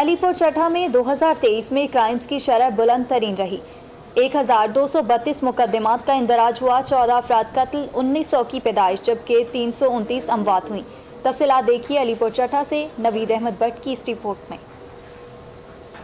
علی پور چٹھا میں 2023 میں کرائمز کی شرح بلند ترین رہی۔ 1232 مقدمات کا اندراج ہوا، 14 افراد قتل، 1900 کی پیدائش جبکہ 329 اموات ہوئیں۔ تفصیلات دیکھیے علی پور چٹھا سے نوید احمد بٹ کی اس رپورٹ میں۔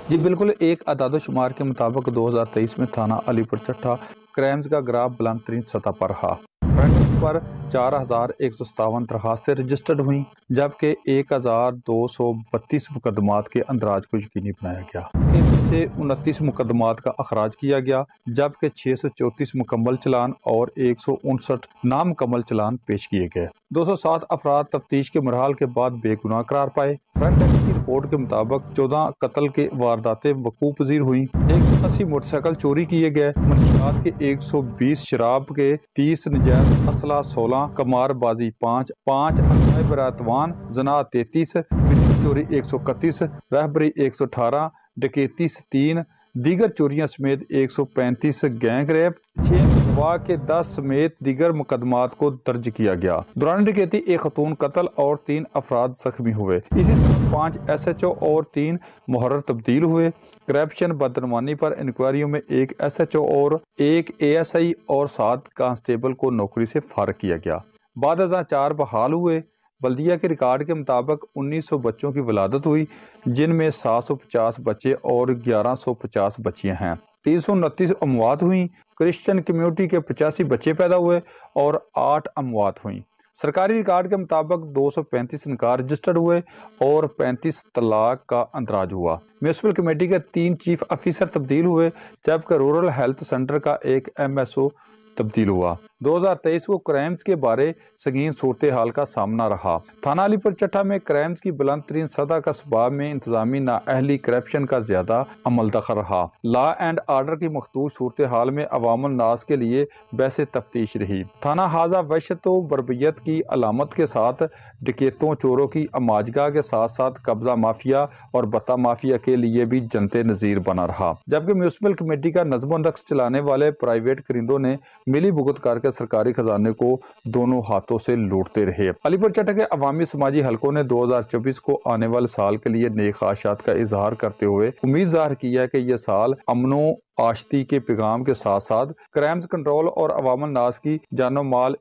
جی بالکل، ایک اعداد و شمار کے مطابق 2023 میں تھانہ علی پور چٹھا کرائمز کا گراف بلند ترین سطح پر رہا۔ فرنٹس پر 4157 درخواستیں رجسٹرڈ ہوئیں جبکہ 1232 مقدمات کے اندراج کو یقینی بنایا گیا۔ ان میں سے 29 مقدمات کا اخراج کیا گیا جبکہ 634 مکمل چلان اور 159 نامکمل چلان پیش کیے گئے۔ 207 افراد تفتیش کے مراحل کے بعد بے گناہ قرار پائے۔ فرنٹ اینڈ کی رپورٹ کے مطابق 14 قتل کے وارداتیں وقوع پذیر ہوئیں، 180 موٹر سائیکل چوری کیے گئے، منشیات کے 120، شراب کے 30، نجائز اسلحہ 16، قمار بازی 5 انواع برائے توان، زنا 33، بجلی چوری 131، رہبری 118، ڈکیتی 3، دیگر چوریاں سمیت 135، گینگ ریپ 6، اغوا کے 10 سمیت دیگر مقدمات کو درج کیا گیا۔ دوران ڈکیتی 1 خاتون قتل اور 3 افراد زخمی ہوئے۔ اسی ساتھ 5 SHO اور 3 محرر تبدیل ہوئے۔ کرپشن بدعنوانی پر انکوائریوں میں 1 SHO اور 1 ASI اور 7 کانسٹیبل کو نوکری سے فارغ کیا گیا۔ بعد ازاں 4 بحال ہوئے۔ بلدیہ کے ریکارڈ کے مطابق 1900 بچوں کی ولادت ہوئی جن میں 750 بچے اور 1150 بچیاں ہیں۔ 329 اموات ہوئیں۔ کرسچن کمیونٹی کے 85 بچے پیدا ہوئے اور 8 اموات ہوئیں۔ سرکاری ریکارڈ کے مطابق 235 نکاح رجسٹرڈ ہوئے اور 35 طلاق کا اندراج ہوا۔ میونسپل کمیٹی کے 3 چیف آفیسر تبدیل ہوئے جبکہ رورل ہیلتھ سینٹر کا 1 MSO تبدیل ہوا۔ 2023 کو کرائمز کے بارے سنگین صورتحال کا سامنا رہا۔ تھانہ علی پور چٹھا میں کرائمز کی بلند ترین سطح کا اسباب میں انتظامی نااہلی، کرپشن کا زیادہ عمل دخل رہا۔ لا اینڈ آرڈر کی مخدوش صورتحال میں عوام الناس کے لیے بحث تفتیش رہی۔ تھانہ حاضہ وحشت و بربریت کی علامت کے ساتھ ڈکیتوں، چوروں کی اماجگاہ کے ساتھ ساتھ قبضہ مافیا اور بتا مافیا کے لیے بھی جنتے نظیر بنا رہا، جبکہ میونسپل کمیٹی کا نظم و نسق چلانے والے پرائیویٹ کرندوں نے ملی بھگت کر کے سرکاری خزانے کو دونوں ہاتھوں سے لوٹتے رہے۔ علی پور چٹھا کے عوامی سماجی حلقوں نے 2024 کو آنے والے سال کے لیے نیک خواہشات کا اظہار کرتے ہوئے امید ظاہر کی ہے کہ یہ سال امن و آشتی کے پیغام کے ساتھ ساتھ کرائمز کنٹرول اور عوام الناس کی جان و مال